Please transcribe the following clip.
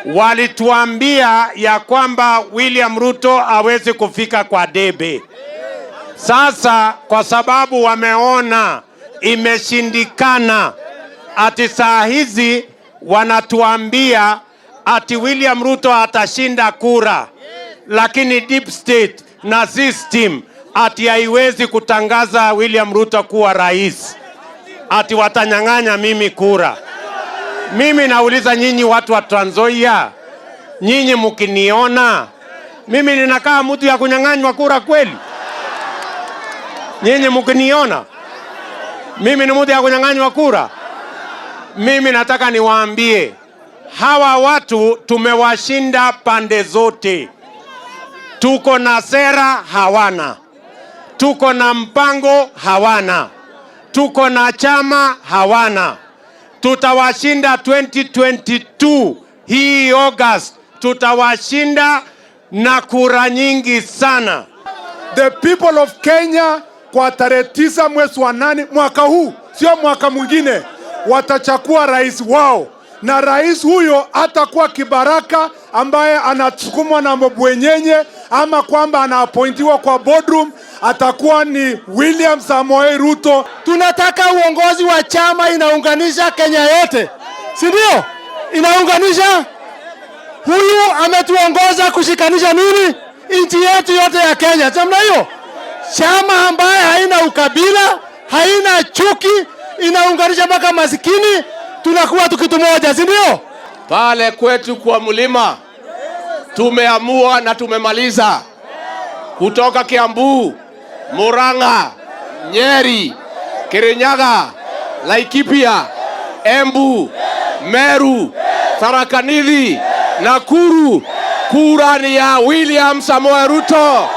walituambia ya kwamba William Ruto hawezi kufika kwa debe. Sasa kwa sababu wameona imeshindikana, ati saa hizi wanatuambia ati William Ruto atashinda kura, lakini deep state na system ati haiwezi kutangaza William Ruto kuwa rais, ati watanyang'anya mimi kura. Mimi nauliza nyinyi watu wa Trans Nzoia, nyinyi mkiniona mimi ninakaa mtu ya kunyang'anywa kura kweli? Nyinyi mkiniona mimi ni mtu ya kunyang'anywa kura? Mimi nataka niwaambie hawa watu tumewashinda pande zote. Tuko na sera hawana, tuko na mpango hawana, tuko na chama hawana. Tutawashinda 2022 hii August, tutawashinda na kura nyingi sana. The people of Kenya kwa tarehe 9 mwezi wa 8 mwaka huu, sio mwaka mwingine, watachagua rais wao, na rais huyo hatakuwa kibaraka ambaye anasukumwa na mabwenyenye ama kwamba anaappointiwa kwa boardroom. Atakuwa ni William Samoei Ruto. Tunataka uongozi wa chama inaunganisha Kenya yote, si ndio? Inaunganisha. Huyu ametuongoza kushikanisha nini? Nchi yetu yote ya Kenya. Jamna hiyo, chama ambaye haina ukabila, haina chuki, inaunganisha mpaka masikini, tunakuwa kitu moja, si ndio? Pale kwetu kwa mlima tumeamua na tumemaliza. Kutoka Kiambu, Murang'a, Nyeri, Kirinyaga, Laikipia, Embu, Meru, Tharaka Nithi, Nakuru, kura ni ya William Samoei Ruto.